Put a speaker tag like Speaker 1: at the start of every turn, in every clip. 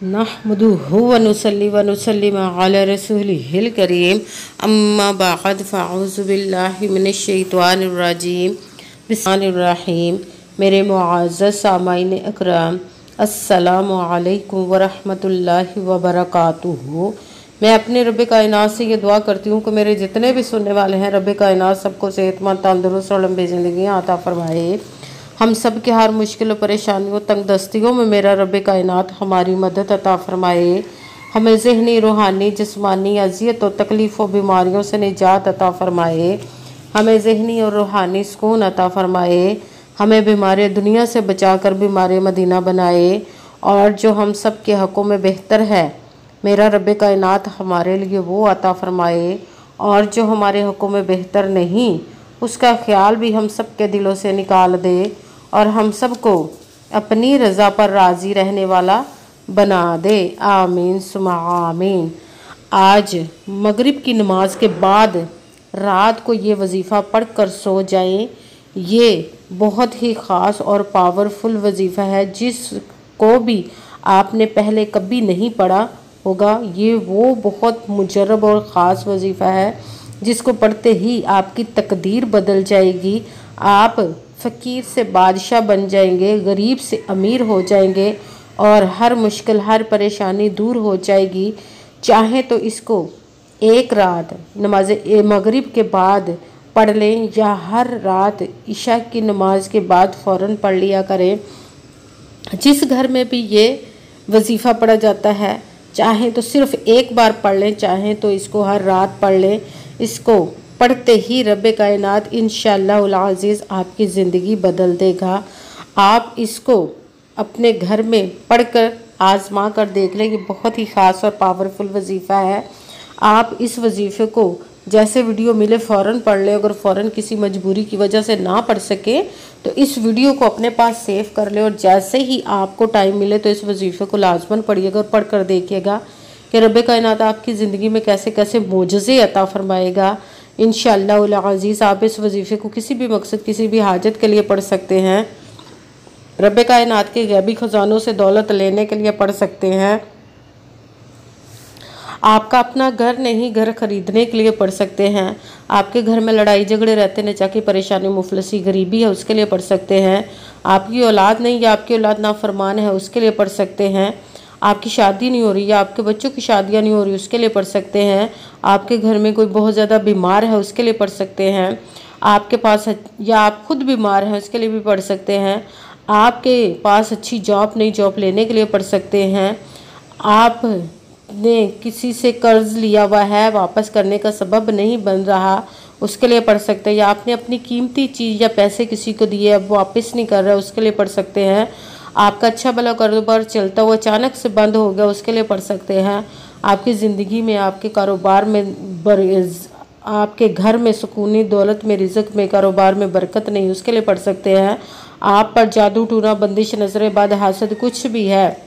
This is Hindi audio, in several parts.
Speaker 1: नहमदुहु व नुसल्ली व नुसल्लिम अला रसूलिहिल करीम अम्मा बअद फ़अऊज़ु बिल्लाहि मिनश शैतानिर रजीम बिस्मिल्लाहिर रहीम। मेरे मुअज़्ज़ज़ सामाईन अकराम, अस्सलामु अलैकुम व रहमतुल्लाहि व बरकातुहू। मैं अपने रब कायनात से ये दुआ करती हूँ कि मेरे जितने भी सुनने वाले हैं, रब कायनात सबको सेहतमंद, तंदुरुस्त और लंबी ज़िंदगियाँ अता फरमाए। हम सब के हर मुश्किल परेशानियों तंग दस्तियों में मेरा रब कायनात हमारी मदद अता फरमाए। हमें ज़हनी, रूहानी, जिस्मानी अज़ियत और तकलीफ़ और बीमारियों से निजात अता फरमाए। हमें ज़हनी और रूहानी सुकून अता फरमाए। हमें बीमार दुनिया से बचा कर बीमार मदीना बनाए। और जो हम सब के हक़ों में बेहतर है, मेरा रब कायनात हमारे लिए वो अता फरमाए। और जो हमारे हक़ों में बेहतर नहीं, उसका ख्याल भी हम सब के दिलों से निकाल दे और हम सबको अपनी रज़ा पर राज़ी रहने वाला बना दे। आमीन सुमा आमीन। आज मगरिब की नमाज के बाद रात को ये वजीफ़ा पढ़ कर सो जाएं। ये बहुत ही ख़ास और पावरफुल वजीफ़ा है, जिसको भी आपने पहले कभी नहीं पढ़ा होगा। ये वो बहुत मुजर्रब और ख़ास वजीफ़ा है जिसको पढ़ते ही आपकी तकदीर बदल जाएगी। आप फ़कीर से बादशाह बन जाएंगे, गरीब से अमीर हो जाएंगे और हर मुश्किल, हर परेशानी दूर हो जाएगी। चाहे तो इसको एक रात नमाज मगरिब के बाद पढ़ लें या हर रात इशा की नमाज के बाद फ़ौरन पढ़ लिया करें। जिस घर में भी ये वजीफ़ा पढ़ा जाता है, चाहे तो सिर्फ़ एक बार पढ़ लें, चाहे तो इसको हर रात पढ़ लें। इसको पढ़ते ही रब कायनात इंशाअल्लाहुल अज़ीज़ आपकी ज़िंदगी बदल देगा। आप इसको अपने घर में पढ़कर आज़मा कर देख लें। ये बहुत ही ख़ास और पावरफुल वजीफ़ा है। आप इस वजीफ़े को जैसे वीडियो मिले फ़ौरन पढ़ लें। अगर फ़ौरन किसी मजबूरी की वजह से ना पढ़ सके तो इस वीडियो को अपने पास सेव कर ले और जैसे ही आपको टाइम मिले तो इस वजीफ़े को लाजमन पढ़िएगा और पढ़ कर देखिएगा कि रब कायनात आपकी ज़िंदगी में कैसे कैसे मोजज़े अता फरमाएगा। इंशाअल्लाहुल अज़ीज़ आप इस वजीफ़े को किसी भी मकसद, किसी भी हाजत के लिए पढ़ सकते हैं। रब कायनात के गैबी ख़जानों से दौलत लेने के लिए पढ़ सकते हैं। आपका अपना घर नहीं, घर खरीदने के लिए पढ़ सकते हैं। आपके घर में लड़ाई झगड़े रहते, नचा की परेशानी, मुफलसी, गरीबी है, उसके लिए पढ़ सकते हैं। आपकी औलाद नहीं या आपकी औलाद नाफरमान है, उसके लिए पढ़ सकते हैं। आपकी शादी नहीं हो रही या आपके बच्चों की शादियां नहीं हो रही, उसके लिए पढ़ सकते हैं। आपके घर में कोई बहुत ज़्यादा बीमार है, उसके लिए पढ़ सकते हैं। आपके पास या आप खुद बीमार हैं, उसके लिए भी पढ़ सकते हैं। आपके पास अच्छी जॉब नहीं, जॉब लेने के लिए पढ़ सकते हैं। आपने किसी से कर्ज लिया हुआ है, वापस करने का सबब नहीं बन रहा, उसके लिए पढ़ सकते हैं। या आपने अपनी कीमती चीज़ या पैसे किसी को दिए, अब वापस नहीं कर रहा, उसके लिए पढ़ सकते हैं। आपका अच्छा भला कारोबार चलता हुआ अचानक से बंद हो गया, उसके लिए पढ़ सकते हैं। आपकी ज़िंदगी में, आपके कारोबार में, आपके घर में सुकूनी, दौलत में, रिज़्क़ में, कारोबार में बरकत नहीं, उसके लिए पढ़ सकते हैं। आप पर जादू टूना, बंदिश, नजर बद, हासद कुछ भी है,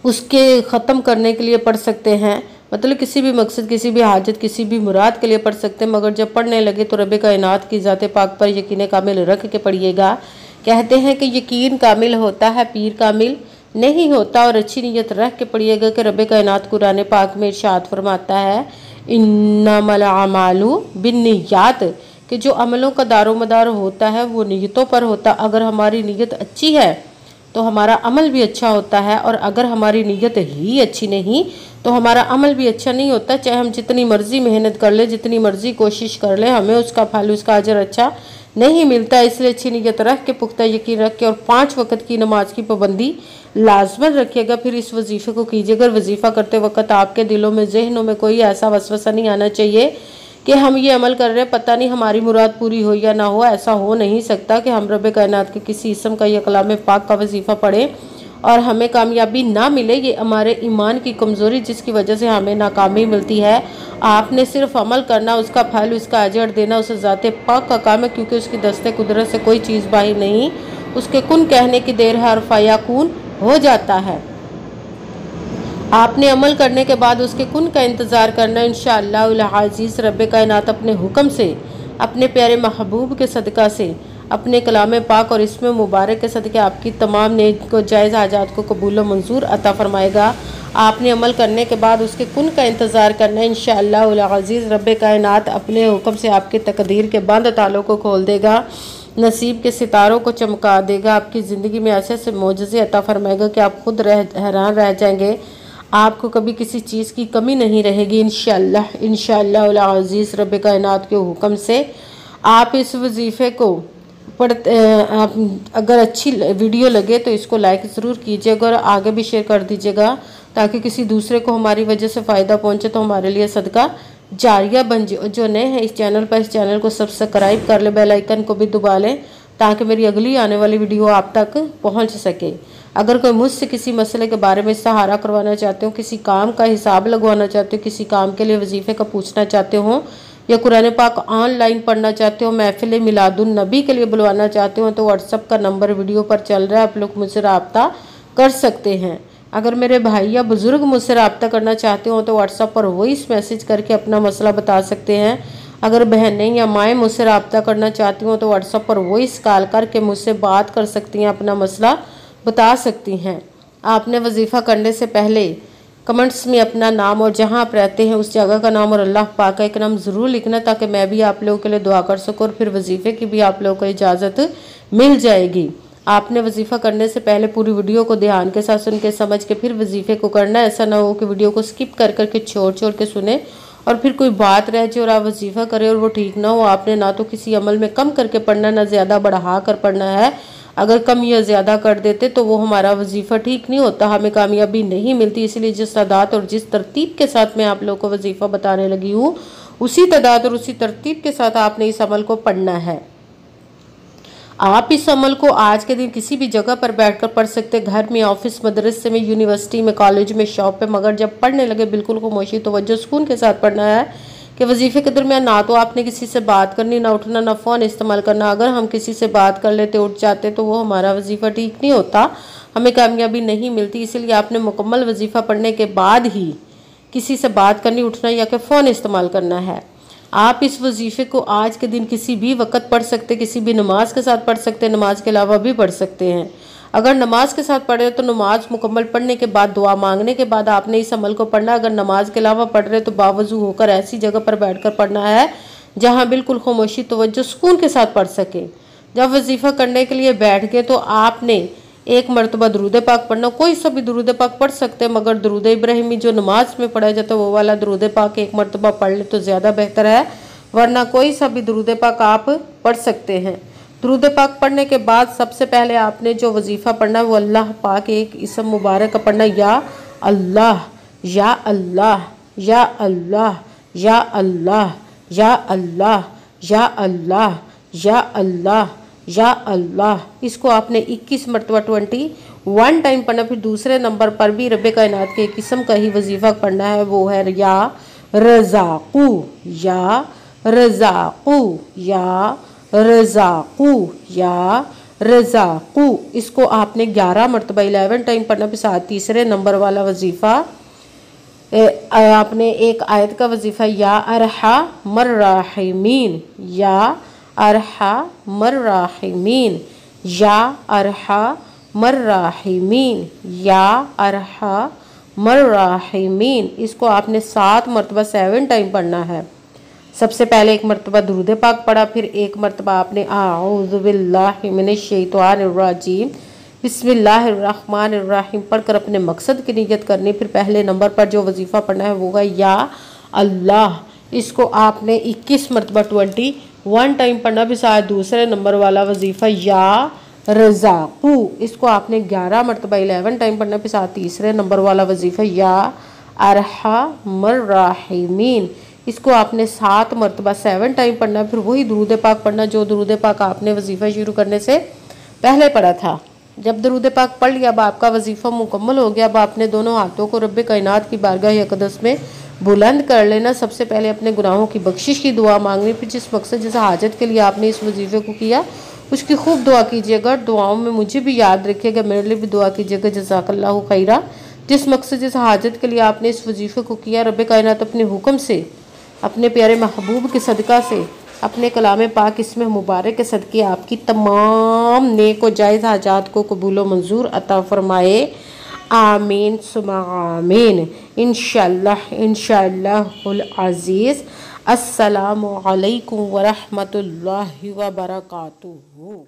Speaker 1: उसके ख़त्म करने के लिए पढ़ सकते हैं। मतलब किसी भी मकसद, किसी भी हाजत, किसी भी मुराद के लिए पढ़ सकते हैं। मगर जब पढ़ने लगे तो रब कायनात की ज़ात पाक पर यकीन कामिल रख के पढ़िएगा। कहते हैं कि यकीन कामिल होता है, पीर कामिल नहीं होता। और अच्छी नीयत रख के पढ़िएगा कि रब कायनात कुरान पाक में इरशाद फरमाता है, इन्नमल अमालु बिन्नियात, कि जो अमलों का दारोमदार होता है वो नीयतों पर होता। अगर हमारी नीयत अच्छी है तो हमारा अमल भी अच्छा होता है, और अगर हमारी नीयत ही अच्छी नहीं तो हमारा अमल भी अच्छा नहीं होता। चाहे हम जितनी मर्जी मेहनत कर ले, जितनी मर्जी कोशिश कर ले, हमें उसका फल, उसका अजर अच्छा नहीं मिलता। इसलिए अच्छी नीयत रख के, पुख्ता यकीन रख के और 5 वक्त की नमाज की पाबंदी लाजमन रखिएगा। फिर इस वजीफ़े को कीजिएगा। वजीफ़ा करते वक्त आपके दिलों में, जहनों में कोई ऐसा वसवसा नहीं आना चाहिए कि हम ये अमल कर रहे हैं, पता नहीं हमारी मुराद पूरी हो या ना हो। ऐसा हो नहीं सकता कि हम रब कायनात के किसी इसम का या कलाम पाक का वजीफ़ा पढ़ें और हमें कामयाबी ना मिले। ये हमारे ईमान की कमज़ोरी, जिसकी वजह से हमें नाकामी मिलती है। आपने सिर्फ अमल करना, उसका फल, उसका अजर देना उस ज़ाते पाक का काम है, क्योंकि उसकी दस्ते कुदरत से कोई चीज़ बाहर नहीं। उसके कुन कहने की देर है और फयाकून हो जाता है। आपने अमल करने के बाद उसके कुन का इंतज़ार करना। इंशाअल्लाहुल अज़ीज़ रब कायनात अपने हुक्म से, अपने प्यारे महबूब के सदका से अपने कलाम पाक और इसमें मुबारक के सदक़े आपकी तमाम नीयत को जायज़ हाजात को कबूल मंजूर अता फरमाएगा। आपने अमल करने के बाद उसके कुन का इंतज़ार करना है। इंशाअल्लाह अज़ीज़ रब्बे कायनात अपने हुक्म से आपकी तकदीर के बंद तालों को खोल देगा, नसीब के सितारों को चमका देगा, आपकी ज़िंदगी में ऐसे ऐसे मोजज़े अता फरमाएगा कि आप खुद हैरान रह जाएंगे। आपको कभी किसी चीज़ की कमी नहीं रहेगी इंशाअल्लाह अज़ीज़ रब्बे कायनात के हुक्म से। आप इस वजीफ़े को आप अगर अच्छी वीडियो लगे तो इसको लाइक ज़रूर कीजिएगा और आगे भी शेयर कर दीजिएगा ताकि किसी दूसरे को हमारी वजह से फ़ायदा पहुंचे तो हमारे लिए सदका जारिया बन जाए। जो नए हैं इस चैनल पर, इस चैनल को सब्सक्राइब कर ले, बेल आइकन को भी दबा लें ताकि मेरी अगली आने वाली वीडियो आप तक पहुंच सके। अगर कोई मुझसे किसी मसले के बारे में सहारा करवाना चाहते हो, किसी काम का हिसाब लगवाना चाहते हो, किसी काम के लिए वजीफ़े का पूछना चाहते हो या कुरान पाक ऑनलाइन पढ़ना चाहते हो, महफिल मिलादुन नबी के लिए बुलवाना चाहते हो तो व्हाट्सअप का नंबर वीडियो पर चल रहा है, आप लोग मुझसे रब्ता कर सकते हैं। अगर मेरे भाई या बुज़ुर्ग मुझसे रब्ता करना चाहते हो तो व्हाट्सअप पर वॉइस मैसेज करके अपना मसला बता सकते हैं। अगर बहनें या माएँ मुझसे रब्ता करना चाहती हो तो व्हाट्सअप पर वॉइस कॉल करके मुझसे बात कर सकती हैं, अपना मसला बता सकती हैं। आपने वजीफ़ा करने से पहले कमेंट्स में अपना नाम और जहां आप रहते हैं उस जगह का नाम और अल्लाह पाक का एक नाम ज़रूर लिखना ताकि मैं भी आप लोगों के लिए दुआ कर सकूँ और फिर वजीफ़े की भी आप लोगों को इजाज़त मिल जाएगी। आपने वजीफ़ा करने से पहले पूरी वीडियो को ध्यान के साथ सुन के समझ के फिर वजीफ़े को करना। ऐसा ना हो कि वीडियो को स्किप कर करके छोड़ के सुने और फिर कोई बात रह जाए और आप वजीफ़ा करें और वो ठीक ना हो। आपने ना तो किसी अमल में कम करके पढ़ना, ना ज़्यादा बढ़ा कर पढ़ना है। अगर कम या ज़्यादा कर देते तो वो हमारा वजीफ़ा ठीक नहीं होता, हमें कामयाबी नहीं मिलती। इसलिए जिस तादाद और जिस तरतीब के साथ मैं आप लोगों को वजीफ़ा बताने लगी हूँ उसी तादाद और उसी तरतीब के साथ आपने इस अमल को पढ़ना है। आप इस अमल को आज के दिन किसी भी जगह पर बैठकर पढ़ सकते, घर में, ऑफिस, मदरसे में, यूनिवर्सिटी में, कॉलेज में, शॉप पे, मगर जब पढ़ने लगे बिल्कुल खामोशी तवज्जो सुकून के साथ पढ़ना है कि वजीफ़े के दरमियान ना तो आपने किसी से बात करनी, ना उठना, ना फ़ोन इस्तेमाल करना। अगर हम किसी से बात कर लेते, उठ जाते तो वो हमारा वजीफ़ा ठीक नहीं होता, हमें कामयाबी नहीं मिलती। इसलिए आपने मुकम्मल वजीफ़ा पढ़ने के बाद ही किसी से बात करनी, उठना या कि फ़ोन इस्तेमाल करना है। आप इस वजीफ़े को आज के दिन किसी भी वक्त पढ़ सकते, किसी भी नमाज के साथ पढ़ सकते, नमाज के अलावा भी पढ़ सकते हैं। अगर नमाज के साथ पढ़े तो नमाज मुकम्मल पढ़ने के बाद, दुआ मांगने के बाद आपने इस अमल को पढ़ना। अगर नमाज के अलावा पढ़ रहे तो बावजू होकर ऐसी जगह पर बैठकर पढ़ना है जहां बिल्कुल खामोशी तवज्जो सुकून के साथ पढ़ सके। जब वजीफ़ा करने के लिए बैठ गए तो आपने एक मरतबा दरूद पाक पढ़ना। कोई सा भी दरूद पाक पढ़ सकते हैं मगर दरूद इब्राहिमी जो नमाज में पढ़ा जाता है वो वाला दरूद पाक एक मरतबा पढ़ ले तो ज़्यादा बेहतर है, वरना कोई सा भी दरूद पाक आप पढ़ सकते हैं। दरूद पाक पढ़ने के बाद सबसे पहले आपने जो वजीफ़ा पढ़ना है वो अल्लाह पाक एक इसम मुबारक का पढ़ना, या अल्लाह या अल्लाह या अल्लाह या अल्लाह या अल्लाह या अल्लाह या अल्लाह या अल्लाह। इसको आपने 21 मरतबा 21 टाइम पढ़ना। फिर दूसरे नंबर पर भी रब्बे कायनात के एक किस्म का ही वजीफ़ा पढ़ना है, वो है या रज़ाक़ू या रज़ाक़ू या रज़ाक़ू या रज़ाक़ू। इसको आपने 11 मरतबा 11 टाइम पढ़ना। फिर साथ तीसरे नंबर वाला वजीफ़ा आपने एक आयत का वजीफ़ा, या अरहमर राहिमीन, या अरहमर राहिमीन, या अरहमर राहिमीन, या अरहमर राहिमीन। इसको आपने 7 मरतबा 7 टाइम पढ़ना है। सबसे पहले एक मरतबा दुरूद पाक पढ़ा, फिर एक मरतबा आपने आऊज़ु बिल्लाहि मिनश शैतानिर रजीम बिस्मिल्लाहिर्रहमानिर्रहीम पढ़कर अपने मकसद की नियत करनी। फिर पहले नंबर पर जो वजीफ़ा पढ़ना है वो है या अल्लाह। इसको आपने 21 मरतबा 21 टाइम पढ़ना। फिर साथ दूसरे नंबर वाला वजीफ़ा या रज़ाक़ू, इसको आपने 11 मरतबा 11 टाइम पढ़ना। फिर साथ तीसरे नंबर वाला वजीफ़ा या अरहमर राहिमीन, इसको आपने 7 मरतबा 7 टाइम पढ़ना। फिर वही दरूद पाक पढ़ना जो दरूद पाक आपने वजीफ़ा शुरू करने से पहले पढ़ा था। जब दरूद पाक पढ़ लिया, अब आपका वजीफ़ा मुकम्मल हो गया। अब आपने दोनों हाथों को रब्बे कायनात की बारगाह अक़दस में बुलंद कर लेना। सबसे पहले अपने गुनाहों की बख्शिश की दुआ मांगनी। फिर जिस मकसद, जिस हाजत के लिए आपने इस वजीफ़े को किया उसकी खूब दुआ कीजिएगा। दुआओं में मुझे भी याद रखिएगा, मेरे लिए भी दुआ कीजिएगा। जज़ाकल्लाहु खैरा। जिस मकसद, जिस हाजत के लिए आपने इस वजीफ़े को किया, रब्बे कायनात अपने हुक्म से, अपने प्यारे महबूब के सदका से अपने कलाम पाक इसमें मुबारक के सदक़े आपकी तमाम नेक व जायज़ हाजात को कबूल व मंजूर अता फ़रमाए। आमीन सुमा आमीन। इंशाअल्लाह इंशाअल्लाहुल अज़ीज़। अस्सलामु अलैकुम व रहमतुल्लाहि व बरकातुहू।